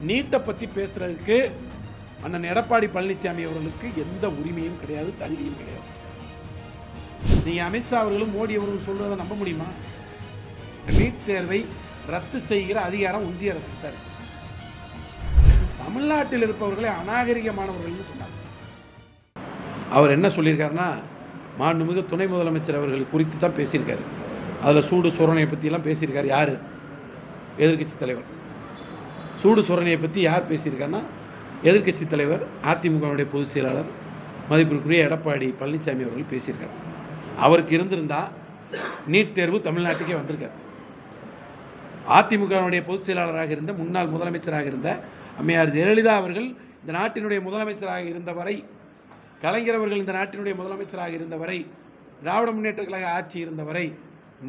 நீட்டை பற்றி பேசுறதுக்கு அண்ணன் எடப்பாடி பழனிசாமி அவர்களுக்கு எந்த உரிமையும் கிடையாது, தகுதியும் கிடையாது. நீங்க அமித்ஷா அவர்களும் மோடி அவர்களும் சொல்றதை நம்ப முடியுமா? நீட் தேர்வை ரத்து செய்கிற அதிகாரம் ஒன்றிய அரசுக்கு தான். தமிழ்நாட்டில் இருப்பவர்களை அநாகரிகமானவர்கள் சொன்னார். அவர் என்ன சொல்லியிருக்காருன்னா, மாண்புமிகு துணை முதலமைச்சர் அவர்கள் குறித்து தான் பேசியிருக்காரு. அதில் சூடு சோரணையை பற்றியெல்லாம் பேசியிருக்காரு. யார்? எதிர்க்கட்சி தலைவர். சூடு சோரணையை பற்றி யார் பேசியிருக்காருன்னா, எதிர்க்கட்சி தலைவர் அதிமுகவுடைய பொதுச் செயலாளர் மதிப்பிற்குரிய எடப்பாடி பழனிசாமி அவர்கள் பேசியிருக்கார். அவருக்கு இருந்திருந்தால் நீட் தேர்வு தமிழ்நாட்டுக்கே வந்திருக்கார். அதிமுகவுடைய பொதுச் செயலாளராக இருந்த முன்னாள் முதலமைச்சராக இருந்த அம்மையார் ஜெயலலிதா அவர்கள் இந்த நாட்டினுடைய முதலமைச்சராக இருந்த வரை, கலைஞர் அவர்கள் இந்த நாட்டினுடைய முதலமைச்சராக இருந்த வரை, திராவிட முன்னேற்ற கழக ஆட்சி இருந்த வரை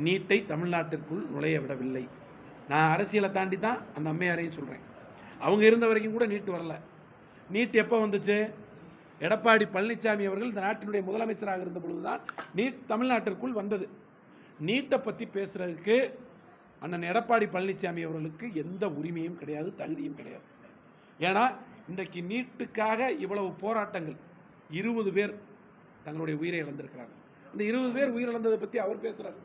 நீட்டை தமிழ்நாட்டிற்குள் நுழைய விடவில்லை. நான் அரசியலை தாண்டி தான் அந்த அம்மையாரையும் சொல்கிறேன். அவங்க இருந்த வரைக்கும் கூட நீட் வரல. நீட் எப்போ வந்துச்சு? எடப்பாடி பழனிசாமி அவர்கள் இந்த நாட்டினுடைய முதலமைச்சராக இருந்த பொழுது தான் நீட் தமிழ்நாட்டிற்குள் வந்தது. நீட்டை பற்றி பேசுகிறதுக்கு அண்ணன் எடப்பாடி பழனிசாமி அவர்களுக்கு எந்த உரிமையும் கிடையாது, தகுதியும் கிடையாது. ஏன்னா இன்றைக்கு நீட்டுக்காக இவ்வளவு போராட்டங்கள், 20 பேர் தங்களுடைய உயிரை இழந்திருக்கிறாங்க. இந்த 20 பேர் உயிரிழந்ததை பற்றி அவர் பேசுகிறார்.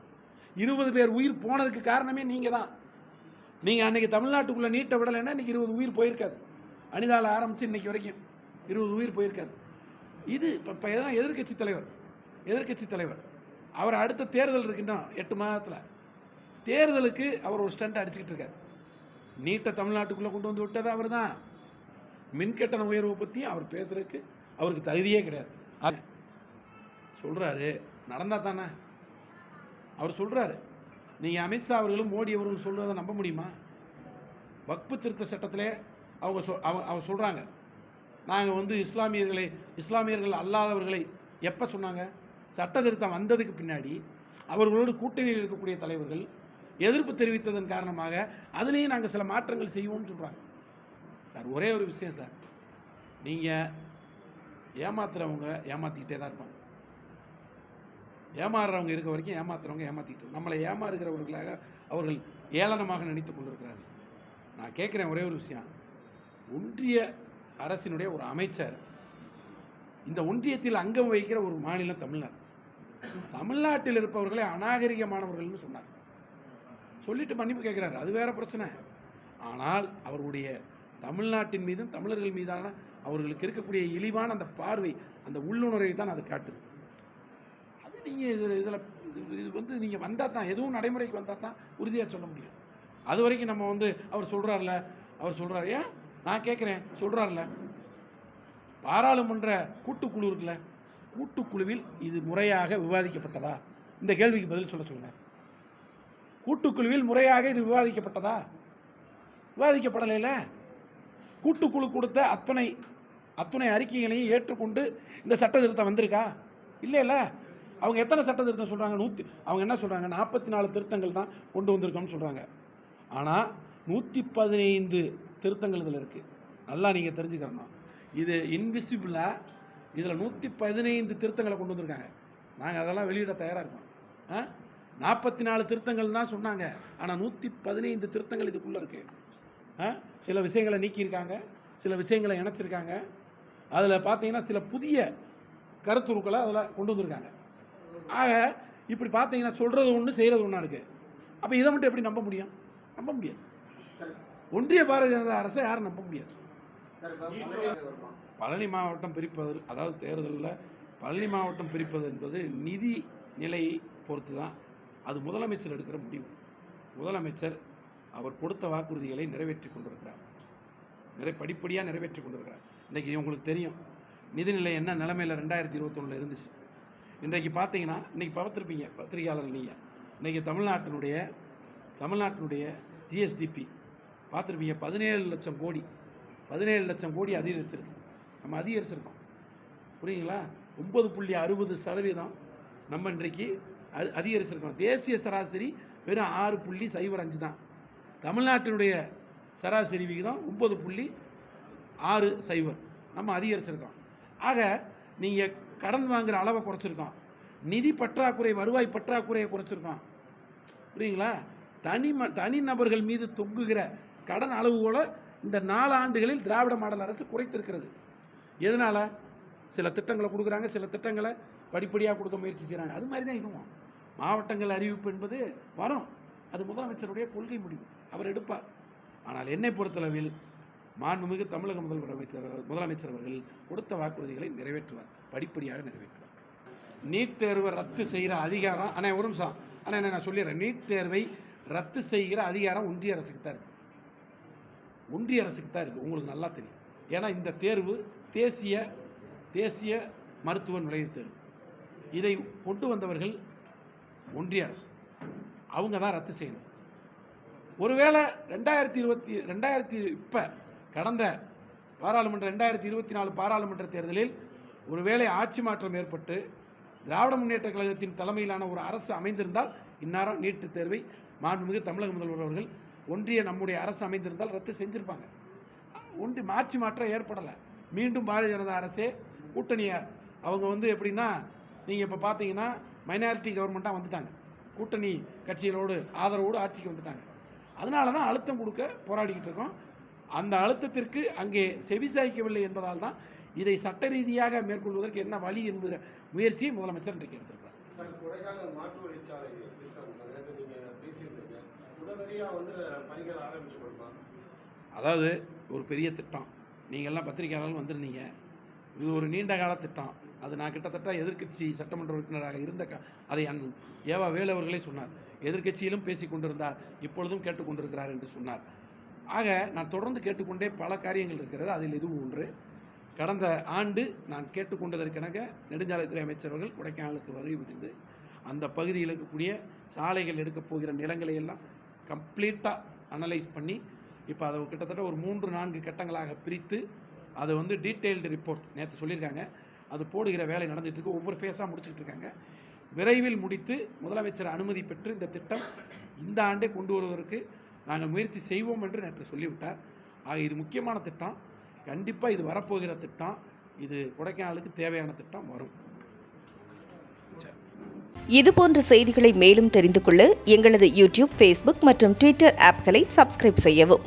20 பேர் உயிர் போனதுக்கு காரணமே நீங்கள் தான். நீங்கள் அன்றைக்கி தமிழ்நாட்டுக்குள்ளே நீட்டை விடலைன்னா இன்றைக்கி 20 உயிர் போயிருக்காது. அனிதாவில் ஆரம்பித்து இன்றைக்கி வரைக்கும் 20 உயிர் போயிருக்காது. இது இப்போ எதனா எதிர்க்கட்சி தலைவர் அவர் அடுத்த தேர்தல் இருக்குன்னா 8 மாதத்தில் தேர்தலுக்கு அவர் ஒரு ஸ்டண்ட் அடிச்சுக்கிட்டு இருக்கார். நீட்டை தமிழ்நாட்டுக்குள்ளே கொண்டு வந்து விட்டது அவர் தான். மின்கட்டண உயர்வை பற்றி அவர் பேசுறதுக்கு அவருக்கு தகுதியே கிடையாது. சொல்கிறாரு, நடந்தால் தானே அவர் சொல்கிறாரு. நீங்கள் அமித்ஷா அவர்களும் மோடி அவர்களும் சொல்கிறத நம்ப முடியுமா? வக்பு திருத்த சட்டத்திலே அவங்க சொல்கிறாங்க, நாங்கள் இஸ்லாமியர்கள் அல்லாதவர்களை எப்போ சொன்னாங்க? சட்ட திருத்தம் வந்ததுக்கு பின்னாடி அவர்களோடு கூட்டணியில் இருக்கக்கூடிய தலைவர்கள் எதிர்ப்பு தெரிவித்ததன் காரணமாக அதுலேயும் நாங்கள் சில மாற்றங்கள் செய்வோம்னு சொல்கிறாங்க. சார், ஒரே ஒரு விஷயம் சார், நீங்கள் ஏமாத்துறவங்க ஏமாற்றிக்கிட்டே தான் இருப்பாங்க. ஏமாறுறவங்க இருக்க வரைக்கும் ஏமாத்துறவங்க ஏமாற்றிக்கிட்டு, நம்மளை ஏமாறுகிறவர்களாக அவர்கள் ஏளனமாக நினைத்து கொண்டிருக்கிறார்கள். நான் கேட்குறேன் ஒரே ஒரு விஷயம், ஒன்றிய அரசினுடைய ஒரு அமைச்சர், இந்த ஒன்றியத்தில் அங்கம் வகிக்கிற ஒரு மாநிலம் தமிழ்நாடு. தமிழ்நாட்டில் இருப்பவர்களை அநாகரிகமானவர்கள்னு சொன்னார். சொல்லிட்டு மன்னிப்பு கேட்குறாரு, அது வேற பிரச்சனை. ஆனால் அவருடைய தமிழ்நாட்டின் மீதும் தமிழர்கள் மீதான அவர்களுக்கு இருக்கக்கூடிய இழிவான அந்த பார்வை, அந்த உள்ளுணர்வை தான் அது காட்டுது. அது நீங்கள் இது நீங்கள் வந்தால் தான், எதுவும் நடைமுறைக்கு வந்தால் தான் உறுதியாக சொல்ல முடியும். அது வரைக்கும் நம்ம அவர் சொல்கிறார், ஏன் நான் கேட்குறேன், சொல்கிறார்ல, பாராளுமன்ற கூட்டுக்குழு இருக்குல்ல, கூட்டுக்குழுவில் இது முறையாக விவாதிக்கப்பட்டதா? இந்த கேள்விக்கு பதில் சொல்லுங்க. கூட்டுக்குழுவில் முறையாக இது விவாதிக்கப்பட்டதா? விவாதிக்கப்படலைல. கூட்டுக்குழு கொடுத்த அத்தனை அறிக்கைகளையும் ஏற்றுக்கொண்டு இந்த சட்ட திருத்தம் வந்திருக்கா? இல்லைல்ல. அவங்க எத்தனை சட்ட திருத்தம் சொல்கிறாங்க? அவங்க என்ன சொல்கிறாங்க? 44 திருத்தங்கள் தான் கொண்டு வந்திருக்கோம்னு சொல்கிறாங்க. ஆனால் 115 திருத்தங்கள் இதில் இருக்குது. நல்லா நீங்கள் தெரிஞ்சுக்கிறணும், இது இன்விசிபிளாக இதில் 115 திருத்தங்களை கொண்டு வந்திருக்காங்க. நாங்கள் அதெல்லாம் வெளியிட தயாராக இருக்கோம். 44 திருத்தங்கள் தான் சொன்னாங்க, ஆனால் 115 திருத்தங்கள் இதுக்குள்ளே இருக்குது. சில விஷயங்களை நீக்கியிருக்காங்க, சில விஷயங்களை இணைச்சிருக்காங்க. அதில் பார்த்தீங்கன்னா சில புதிய கருத்துருக்களை அதில் கொண்டு வந்திருக்காங்க. ஆக இப்படி பார்த்தீங்கன்னா சொல்கிறது ஒன்று, செய்கிறது ஒன்றா இருக்குது. அப்போ இதை மட்டும் எப்படி நம்ப முடியும்? நம்ப முடியாது. ஒன்றிய பாரதிய ஜனதா அரசை யாரும் நம்ப முடியாது. பழனி மாவட்டம் பிரிப்பது, அதாவது தேர்தலில் பழனி மாவட்டம் பிரிப்பது என்பது நிதி நிலையை பொறுத்து தான். அது முதலமைச்சர் எடுக்கிற முடிவு. முதலமைச்சர் அவர் கொடுத்த வாக்குறுதிகளை நிறைவேற்றி கொண்டிருக்கிறார், படிப்படியாக நிறைவேற்றி கொண்டிருக்கிறார். இன்றைக்கி உங்களுக்கு தெரியும் நிதிநிலை என்ன நிலைமையில் 2021 இருந்துச்சு. இன்றைக்கு பார்த்தீங்கன்னா, இன்றைக்கி பார்த்துருப்பீங்க பத்திரிகையாளர்கள் நீங்கள், இன்றைக்கி தமிழ்நாட்டினுடைய ஜிஎஸ்டிபி பார்த்துருப்பீங்க, 17 லட்சம் கோடி அதிகரிச்சிருக்கு. நம்ம அதிகரிச்சிருக்கோம், புரியுங்களா? 9.60% நம்ம இன்றைக்கு அதிகரிச்சிருக்கோம். தேசிய சராசரி வெறும் 6.05 தான். தமிழ்நாட்டினுடைய சராசரி விகிதம் 9.60 நம்ம அதிகரிச்சிருக்கோம். ஆக நீங்கள் கடன் வாங்குகிற அளவை குறைச்சிருக்கோம், நிதி பற்றாக்குறை, வருவாய் பற்றாக்குறையை குறைச்சிருக்கோம், புரியுங்களா? தனிநபர்கள் மீது தொங்குகிற கடன் அளவுகோலை இந்த 4 ஆண்டுகளில் திராவிட மாடல் அரசு குறைத்திருக்கிறது. எதனால்? சில திட்டங்களை கொடுக்குறாங்க, சில திட்டங்களை படிப்படியாக கொடுக்க முயற்சி செய்கிறாங்க. அது மாதிரி தான் இதுவும். மாவட்டங்கள் அறிவிப்பு என்பது வரும், அது முதலமைச்சருடைய கொள்கை முடிவு, அவர் எடுப்பார். ஆனால் என்னை பொறுத்தளவில் மாண்புமிகு தமிழக முதலமைச்சர் அவர்கள் கொடுத்த வாக்குறுதிகளை நிறைவேற்றுவார், படிப்படியாக நிறைவேற்றுவார். நீட் தேர்வை ரத்து செய்கிற அதிகாரம், ஆனால் ஒரு நிமிஷம் ஆனால் நான் சொல்லிடுறேன், நீட் தேர்வை ரத்து செய்கிற அதிகாரம் ஒன்றிய அரசுக்கு தான் இருக்குது. ஒன்றிய அரசுக்கு தான் இருக்குது, உங்களுக்கு நல்லா தெரியும். ஏன்னா இந்த தேர்வு தேசிய மருத்துவ நுழைவுத் தேர்வு, இதை கொண்டு வந்தவர்கள் ஒன்றிய அரசு, அவங்க தான் ரத்து செய்யணும். ஒருவேளை 2020 இப்போ கடந்த பாராளுமன்ற 2024 பாராளுமன்ற தேர்தலில் ஒருவேளை ஆட்சி மாற்றம் ஏற்பட்டு திராவிட முன்னேற்ற கழகத்தின் தலைமையிலான ஒரு அரசு அமைந்திருந்தால் இந்நேரம் நீட் தேர்வை மாண்புமிகு தமிழக முதல்வர் அவர்கள் நம்முடைய அரசு அமைந்திருந்தால் ரத்து செஞ்சுருப்பாங்க. ஆட்சி மாற்றம் ஏற்படலை. மீண்டும் பாரதிய ஜனதா அரசே கூட்டணியை அவங்க எப்படின்னா, நீங்கள் இப்போ பார்த்தீங்கன்னா மைனாரிட்டி கவர்மெண்ட்டாக வந்துட்டாங்க, கூட்டணி கட்சிகளோடு ஆதரவோடு ஆட்சிக்கு வந்துட்டாங்க. அதனால தான் அழுத்தம் கொடுக்க போராடிக்கிட்டு இருக்கோம். அந்த அழுத்தத்திற்கு அங்கே செவிசாய்க்கவில்லை என்பதால் தான் இதை சட்ட ரீதியாக மேற்கொள்வதற்கு என்ன வழி என்கிற முயற்சியை முதலமைச்சர் இன்றைக்கு எடுத்திருக்கிறார். அதாவது ஒரு பெரிய திட்டம், நீங்கள்லாம் பத்திரிகையாளர்கள் வந்திருந்தீங்க, இது ஒரு நீண்ட கால திட்டம். அது நான் கிட்டத்தட்ட எதிர்க்கட்சி சட்டமன்ற உறுப்பினராக இருந்த அதை ஏவா வேலு அவர்களே சொன்னார். எதிர்க்கட்சியிலும் பேசி கொண்டிருந்தார், இப்பொழுதும் கேட்டுக்கொண்டிருக்கிறார் என்று சொன்னார். ஆக நான் தொடர்ந்து கேட்டுக்கொண்டே பல காரியங்கள் இருக்கிறது. அதில் இதுவும் ஒன்று. கடந்த ஆண்டு நான் கேட்டுக்கொண்டதற்கெனக நெடுஞ்சாலைத்துறை அமைச்சர்கள் கொடைக்கானலுக்கு வருகை புரிந்து அந்த பகுதியில் இருக்கக்கூடிய சாலைகள் எடுக்கப் போகிற நிலங்களை எல்லாம் கம்ப்ளீட்டாக அனலைஸ் பண்ணி இப்போ அதை கிட்டத்தட்ட ஒரு 3-4 கட்டங்களாக பிரித்து அதை டீட்டெயில்டு ரிப்போர்ட் நேற்று சொல்லியிருக்காங்க. அது போடுகிற வேலை நடந்துகிட்டு இருக்கு. ஒவ்வொரு ஃபேஸாக முடிச்சுட்டு இருக்காங்க. விரைவில் முடித்து முதலமைச்சர் அனுமதி பெற்று இந்த திட்டம் இந்த ஆண்டே கொண்டு வருவதற்கு நாங்கள் முயற்சி செய்வோம் என்று நேற்று சொல்லிவிட்டார். ஆக இது முக்கியமான திட்டம், கண்டிப்பாக இது வரப்போகிற திட்டம், இது கொடைக்கானலுக்கு தேவையான திட்டம் வரும். இதுபோன்ற செய்திகளை மேலும் தெரிந்து கொள்ள எங்களது யூடியூப், ஃபேஸ்புக் மற்றும் ட்விட்டர் ஆப்களை சப்ஸ்கிரைப் செய்யவும்.